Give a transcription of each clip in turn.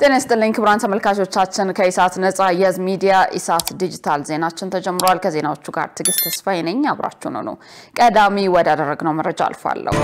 ጤናስጥልኝ ክብራን ተመልካቾቻችን ከኢሳት ነጻ የዝ ሚዲያ ኢሳት ዲጂታል ዜናችን ተጀምሯል ከዜናዎቹ ጋር ትግስት ተስፋዬ ነኝ አብራችሁ ነው ቀዳሚ ወዳደረግነው መረጃ አልፋለሁ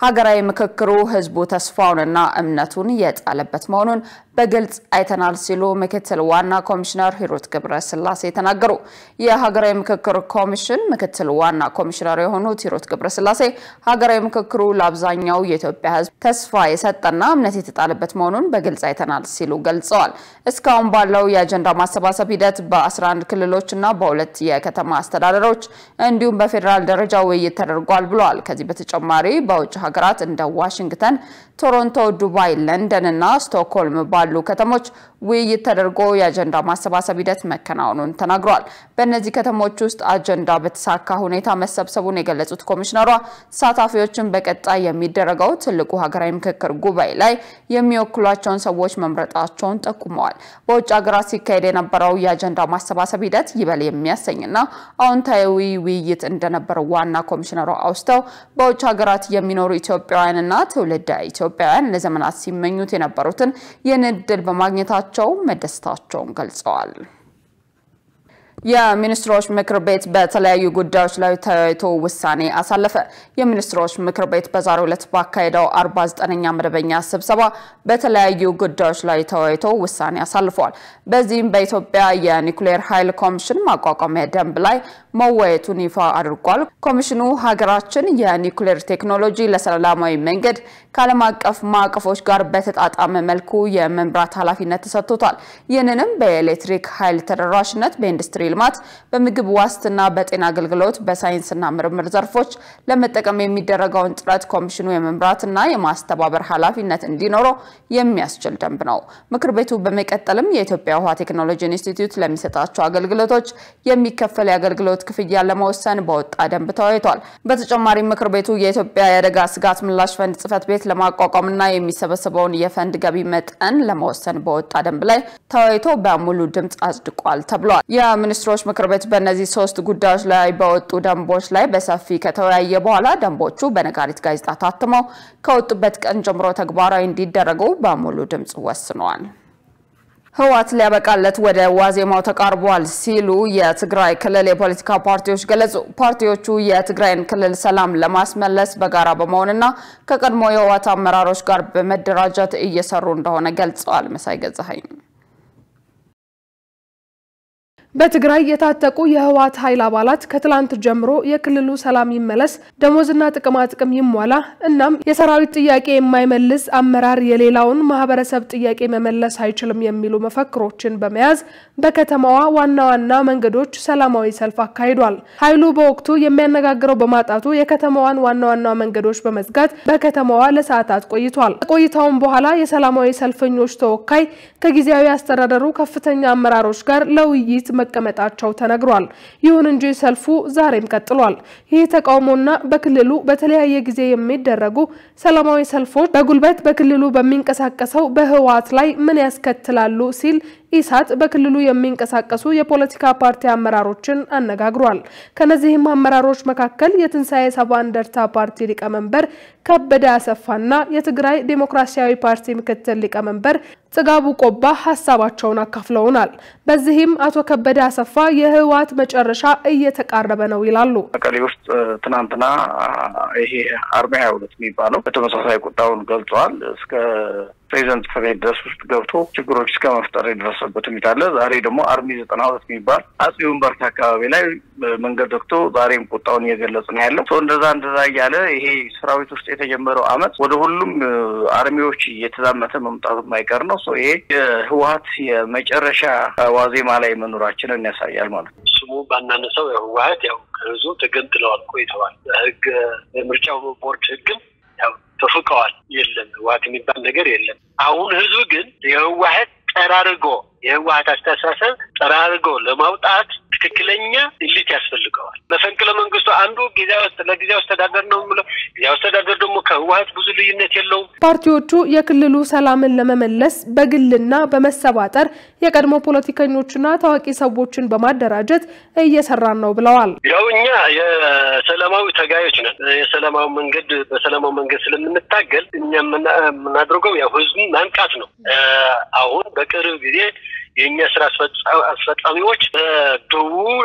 ሀገራዊ ምክክሩ ህዝቡ ተስፋውንና እምነቱን የጣለበት መሆኑን በግልጽ አይተናል ሲሉ ምክትል ዋና ኮሚሽነር ሂሩት ገብረስላሴ ተናገሩ የሀገራዊ ምክክር ኮሚሽን ምክትል ዋና ኮሚሽነር የሆኑት ሂሩት ገብረስላሴ ሀገራዊ ምክክሩ ለአብዛኛው የኢትዮጵያ ህዝብ ተስፋ የሰጠና እምነት የተጣለበት መሆኑን በግልጽ አይተናል ሲሉ ገልጸዋል እስካሁን ባለው የአጀንዳ ማሰባሰብ ሂደት በ11 ክልሎችና በሁለት የከተማ አስተዳደሮች እንዲሁም በፌደራል ደረጃ ውይይት ተደርጓል ብለዋል ከዚህ በተጨማሪ በውጭ ሀገራት እንደ ዋሽንግተን ቶሮንቶ ዱባይ ለንደን እና ስቶክሆልም ባሉ ከተሞች ውይይት ተደርጎ የአጀንዳ ማሰባሰብ ሂደት መከናወኑን ተናግረዋል በእነዚህ ከተሞች ውስጥ አጀንዳ በተሳካ ሁኔታ መሰብሰቡን የገለጹት ኮሚሽነሯ ተሳታፊዎችን በቀጣይ የሚደረገው ትልቁ ሀገራዊ ምክክር ጉባኤ ላይ የሚወክሏቸውን ሰዎች መምረጣቸውን ጠቁመዋል በውጭ ሀገራት ሲካሄድ የነበረው የአጀንዳ ማሰባሰብ ሂደት ይበል የሚያሰኝና አዎንታዊ ውይይት እንደነበር ዋና ኮሚሽነሯ አውስተው በውጭ ሀገራት የሚኖሩ ኢትዮጵያውያንና ትውልደ ኢትዮጵያውያን ለዘመናት ሲመኙት የነበሩትን የንድል በማግኘታቸው መደሰታቸውን ገልጸዋል የሚኒስትሮች ምክር ቤት በተለያዩ ጉዳዮች ላይ ተወያይቶ ውሳኔ አሳለፈ የሚኒስትሮች ምክር ቤት በዛሬው ዕለት ባካሄደው 49ኛ መደበኛ ስብሰባ በተለያዩ ጉዳዮች ላይ ተወያይቶ ውሳኔ አሳልፏል በዚህም በኢትዮጵያ የኒውክሌር ኃይል ኮሚሽን ማቋቋሚያ ደንብ ላይ መወያየቱን ይፋ አድርጓል ኮሚሽኑ ሀገራችን የኒውክሌር ቴክኖሎጂ ለሰላማዊ መንገድ ከዓለም አቀፍ ማዕቀፎች ጋር በተጣጣመ መልኩ የመምራት ኃላፊነት ተሰጥቶታል ይህንንም በኤሌክትሪክ ኃይል ተደራሽነት በኢንዱስትሪ ልማት በምግብ ዋስትና በጤና አገልግሎት በሳይንስና ምርምር ዘርፎች ለመጠቀም የሚደረገውን ጥረት ኮሚሽኑ የመምራትና የማስተባበር ኃላፊነት እንዲኖረው የሚያስችል ደንብ ነው ምክር ቤቱ በመቀጠልም የኢትዮጵያ ውሃ ቴክኖሎጂ ኢንስቲትዩት ለሚሰጣቸው አገልግሎቶች የሚከፈል የአገልግሎት ክፍያ ለመወሰን በወጣ ደንብ ተወያይቷል በተጨማሪ ምክር ቤቱ የኢትዮጵያ የአደጋ ስጋት ምላሽ ፈንድ ጽፈት ቤት ለማቋቋምና የሚሰበሰበውን የፈንድ ገቢ መጠን ለመወሰን በወጣ ደንብ ላይ ተወያይቶ በሙሉ ድምጽ አጽድቋል ተብሏል የሚኒስትሮች ምክር ቤት በእነዚህ ሶስት ጉዳዮች ላይ በወጡ ደንቦች ላይ በሰፊ ከተወያየ በኋላ ደንቦቹ በነጋሪት ጋዜጣ ታትመው ከወጡበት ቀን ጀምሮ ተግባራዊ እንዲደረጉ በሙሉ ድምጽ ወስኗል ህዋት ሊያበቃለት ወደ ዋዜማው ተቃርቧል ሲሉ የትግራይ ክልል የፖለቲካ ፓርቲዎች ገለጹ ፓርቲዎቹ የትግራይን ክልል ሰላም ለማስመለስ በጋራ በመሆንና ከቀድሞ የህዋት አመራሮች ጋር በመደራጀት እየሰሩ እንደሆነ ገልጸዋል መሳይ ገዛኸኝ በትግራይ የታጠቁ የህዋት ኃይል አባላት ከትላንት ጀምሮ የክልሉ ሰላም ይመለስ ደሞዝና ጥቅም ይሟላ እናም የሰራዊት ጥያቄ የማይመልስ አመራር የሌላውን ማህበረሰብ ጥያቄ መመለስ አይችልም የሚሉ መፈክሮችን በመያዝ በከተማዋ ዋና መንገዶች ሰላማዊ ሰልፍ አካሂዷል ኃይሉ በወቅቱ የሚያነጋግረው በማጣቱ የከተማዋን ዋና መንገዶች በመዝጋት በከተማዋ ለሰዓታት ቆይቷል ቆይታውን በኋላ የሰላማዊ ሰልፈኞች ተወካይ ከጊዜያዊ አስተዳደሩ ከፍተኛ አመራሮች ጋር ለውይይት መቀመጣቸው ተነግሯል ይሁን እንጂ ሰልፉ ዛሬም ቀጥሏል ይህ ተቃውሞና በክልሉ በተለያየ ጊዜ የሚደረጉ ሰላማዊ ሰልፎች በጉልበት በክልሉ በሚንቀሳቀሰው በህዋት ላይ ምን ያስከትላሉ ሲል ኢሳት በክልሉ የሚንቀሳቀሱ የፖለቲካ ፓርቲ አመራሮችን አነጋግሯል ከነዚህም አመራሮች መካከል የትንሳኤ ሰባ እንደርታ ፓርቲ ሊቀመንበር ከበደ አሰፋና የትግራይ ዲሞክራሲያዊ ፓርቲ ምክትል ሊቀመንበር ጽጋቡ ቆባ ሐሳባቸውን አካፍለውናል በዚህም አቶ ከበደ አሰፋ የህዋት መጨረሻ እየተቃረበ ነው ይላሉ አቀሌ ውስጥ ትናንትና ይሄ አርሚ 22 የሚባለው በተመሳሳይ ቁጣውን ገልጿል እስከ ፕሬዝዳንት ፍሬድረስ ውስጥ ገብቶ ችግሮች እስከ መፍጠር የደረሰበት ሁኔታ አለ ዛሬ ደግሞ አርሚ 92 የሚባል አጽዩን በርታ አካባቢ ላይ መንገድ ዘግቶ ዛሬም ቁጣውን እየገለጸ ነው ያለው እንደዛ ያለ ይሄ ሰራዊት ውስጥ የተጀመረው አመት ወደ ሁሉም አርሚዎች እየተዛመተ መምጣቱ ማይቀር ነው ይሄ ህዋት የመጨረሻ ዋዜማ ላይ መኖራችንን ያሳያል ማለት ነው ስሙ ባናነሳው ህዋት ያው ከዙ ተገንጥለዋል ቆይተዋል ህግ ምርጫው ቦርድ ህግም ያው ተፈቀዋል የለም ህዋት የሚባል ነገር የለም አሁን ህዝብ ግን የህዋት ጠራርጎ የህዋት አስተሳሰብ ጠራርጎ ለማውጣት ትክክለኛ ኢሊት ያስፈልገዋል። መፈንቅለ መንግስቱ አንዱ ለጊዜያዊ አስተዳደር ነው ብሎ ጊዜያዊ አስተዳደር ደግሞ ከህወሓት ብዙ ልዩነት የለውም። ፓርቲዎቹ የክልሉ ሰላምን ለመመለስ በግልና በመሰባጠር የቀድሞ ፖለቲከኞችና ታዋቂ ሰዎችን በማደራጀት እየሰራን ነው ብለዋል። ያው እኛ የሰላማዊ ተጋዮች ነን። በሰላማዊ መንገድ ስለምንታገል እኛ የምናደርገው ያው ህዝቡን ማንቃት ነው። አሁን በቅርብ ጊዜ የኛ ስራ አስፈጻሚዎች በደቡብ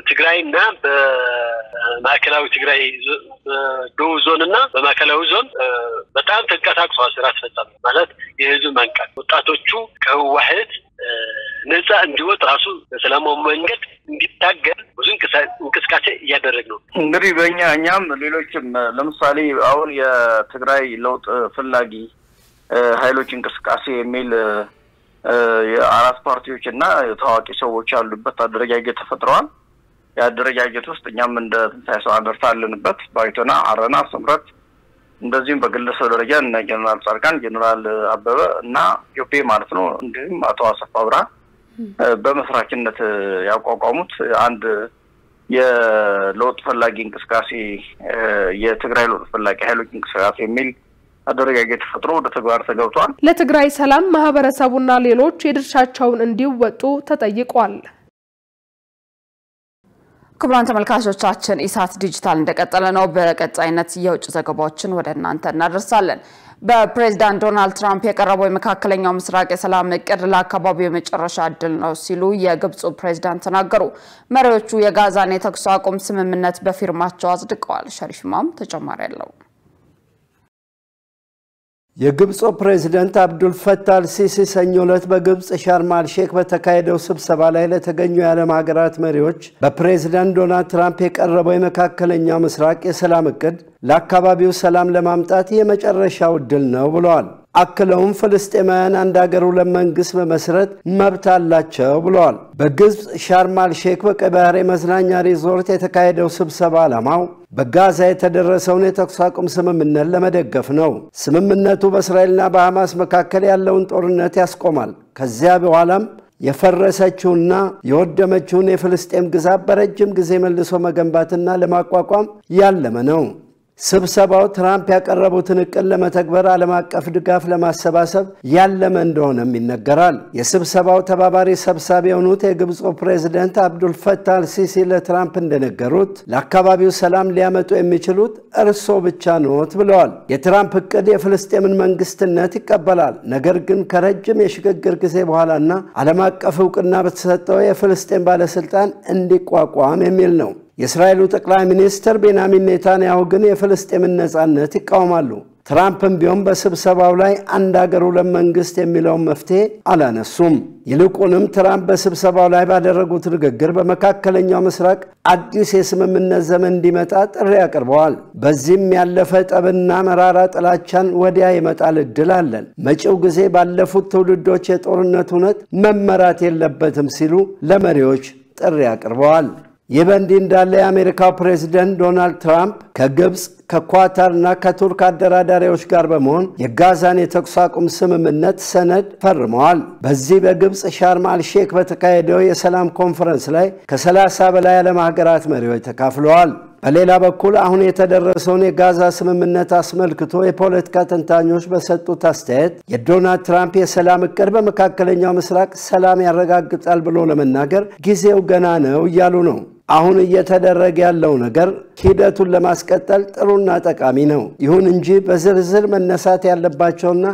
ትግራይና በማዕከላዊ ትግራይ በደቡብ ዞንና በማዕከላዊ ዞን በጣም ተንቀሳቅሰዋል። ስራ አስፈጻሚ ማለት የህዝብ ማንቃት ወጣቶቹ ከህወሓት ነፃ እንዲወጡ ራሱ በሰላማዊ መንገድ እንዲታገል ብዙ እንቅስቃሴ እያደረግ ነው። እንግዲህ እኛም ሌሎችም ለምሳሌ አሁን የትግራይ ለውጥ ፍላጊ ኃይሎች እንቅስቃሴ የሚል የአራት ፓርቲዎች እና ታዋቂ ሰዎች ያሉበት አደረጃጀት ተፈጥሯል። ያደረጃጀት ውስጥ እኛም እንደ ትንሳኤ ሰው አደርታለንበት ባይቶና አረና ስምረት እንደዚህም በግለሰብ ደረጃ እና ጀነራል ጻድቃን ጀነራል አበበ እና ጆፔ ማለት ነው እንዲሁም አቶ አሰፋ ብርሃን በመስራችነት ያቋቋሙት አንድ የለውጥ ፈላጊ እንቅስቃሴ የትግራይ ለውጥ ፈላጊ ኃይሎች እንቅስቃሴ የሚል አደረጃጀት ፈጥሮ ወደ ተግባር ተገብቷል። ለትግራይ ሰላም ማህበረሰቡና ሌሎች የድርሻቸውን እንዲወጡ ተጠይቋል። ክቡራን ተመልካቾቻችን ኢሳት ዲጂታል እንደቀጠለ ነው። በቀጣይነት የውጭ ዘገባዎችን ወደ እናንተ እናደርሳለን። በፕሬዝዳንት ዶናልድ ትራምፕ የቀረበው የመካከለኛው ምስራቅ የሰላም እቅድ ለአካባቢው የመጨረሻ ዕድል ነው ሲሉ የግብጽ ፕሬዝዳንት ተናገሩ። መሪዎቹ የጋዛን የተኩስ አቁም ስምምነት በፊርማቸው አጽድቀዋል። ሸሪፍማም ተጨማሪ ያለው የግብጽ ፕሬዝዳንት አብዱል ፈታህ አልሲሲ ሰኞ ዕለት በግብጽ ሻርም አልሼክ በተካሄደው ስብሰባ ላይ ለተገኙ የዓለም ሀገራት መሪዎች በፕሬዝዳንት ዶናልድ ትራምፕ የቀረበው የመካከለኛው ምስራቅ የሰላም እቅድ ለአካባቢው ሰላም ለማምጣት የመጨረሻው ዕድል ነው ብለዋል። አክለውም ፍልስጤማውያን አንድ ሀገር ሁለት መንግስት በመስረት መብት አላቸው ብለዋል። በግብጽ ሻርም አልሼክ በቀይ ባህር መዝናኛ ሪዞርት የተካሄደው ስብሰባ ዓላማው በጋዛ የተደረሰውን የተኩስ አቁም ስምምነት ለመደገፍ ነው። ስምምነቱ በእስራኤልና በሐማስ መካከል ያለውን ጦርነት ያስቆማል። ከዚያ በኋላም የፈረሰችውና የወደመችውን የፍልስጤም ግዛት በረጅም ጊዜ መልሶ መገንባትና ለማቋቋም ያለመ ነው። ስብሰባው ትራምፕ ያቀረቡትን እቅድ ለመተግበር ዓለም አቀፍ ድጋፍ ለማሰባሰብ ያለመ እንደሆነም ይነገራል። የስብሰባው ተባባሪ ሰብሳቢ የሆኑት የግብጽ ፕሬዝዳንት አብዱል ፈታህ አልሲሲ ለትራምፕ እንደነገሩት ለአካባቢው ሰላም ሊያመጡ የሚችሉት እርሶ ብቻ ነዎት ብለዋል። የትራምፕ እቅድ የፍልስጤምን መንግስትነት ይቀበላል፣ ነገር ግን ከረጅም የሽግግር ጊዜ በኋላና ዓለም አቀፍ ዕውቅና በተሰጠው የፍልስጤም ባለስልጣን እንዲቋቋም የሚል ነው። የእስራኤሉ ጠቅላይ ሚኒስትር ቤንያሚን ኔታንያሁ ግን የፍልስጤምን ነጻነት ይቃወማሉ። ትራምፕም ቢሆን በስብሰባው ላይ አንድ ሀገር ሁለት መንግስት የሚለውን መፍትሄ አላነሱም። ይልቁንም ትራምፕ በስብሰባው ላይ ባደረጉት ንግግር በመካከለኛው ምስራቅ አዲስ የስምምነት ዘመን እንዲመጣ ጥሪ አቅርበዋል። በዚህም ያለፈ ጠብና መራራ ጥላቻን ወዲያ ይመጣል ዕድል አለን። መጪው ጊዜ ባለፉት ትውልዶች የጦርነት እውነት መመራት የለበትም ሲሉ ለመሪዎች ጥሪ አቅርበዋል። ይህ በእንዲህ እንዳለ የአሜሪካው ፕሬዝዳንት ዶናልድ ትራምፕ ከግብጽ ከኳታርና ከቱርክ አደራዳሪዎች ጋር በመሆን የጋዛን የተኩስ አቁም ስምምነት ሰነድ ፈርመዋል። በዚህ በግብጽ ሻርም አልሼክ በተካሄደው የሰላም ኮንፈረንስ ላይ ከ30 በላይ ዓለም ሀገራት መሪዎች ተካፍለዋል። በሌላ በኩል አሁን የተደረሰውን የጋዛ ስምምነት አስመልክቶ የፖለቲካ ተንታኞች በሰጡት አስተያየት የዶናልድ ትራምፕ የሰላም እቅድ በመካከለኛው ምስራቅ ሰላም ያረጋግጣል ብሎ ለመናገር ጊዜው ገና ነው እያሉ ነው። አሁን እየተደረገ ያለው ነገር ሂደቱን ለማስቀጠል ጥሩና ጠቃሚ ነው። ይሁን እንጂ በዝርዝር መነሳት ያለባቸውና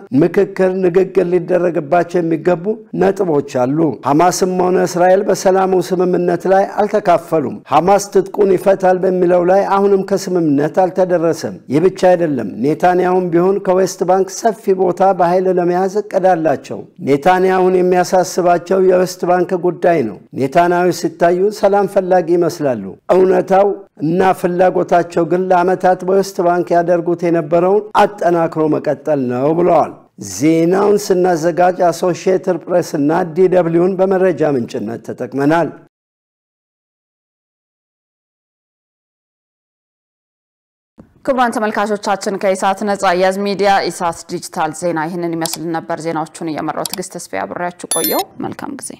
ንግግር ሊደረግባቸው የሚገቡ ነጥቦች አሉ። ሐማስም ሆነ እስራኤል በሰላሙ ስምምነት ላይ አልተካፈሉም። ሐማስ ትጥቁን ይፈታል በሚለው ላይ አሁንም ከስምምነት አልተደረሰም። ይህ ብቻ አይደለም። ኔታንያሁም ቢሆን ከዌስት ባንክ ሰፊ ቦታ በኃይል ለመያዝ እቅድ አላቸው። ኔታንያሁን የሚያሳስባቸው የዌስት ባንክ ጉዳይ ነው። ኔታንያሁ ሲታዩ ሰላም ፈላጊ ይመስላሉ። እውነታው እና ፍላጎታቸው ግን ለዓመታት በዌስት ባንክ ያደርጉት የነበረውን አጠናክሮ መቀጠል ነው ብለዋል። ዜናውን ስናዘጋጅ አሶሺየትድ ፕሬስ እና DWን በመረጃ ምንጭነት ተጠቅመናል። ክቡራን ተመልካቾቻችን ከኢሳት ነጻ የህዝብ ሚዲያ ኢሳት ዲጂታል ዜና ይህንን ይመስል ነበር። ዜናዎቹን እየመራው ትግስት ተስፋ አብሬያችሁ ቆየው። መልካም ጊዜ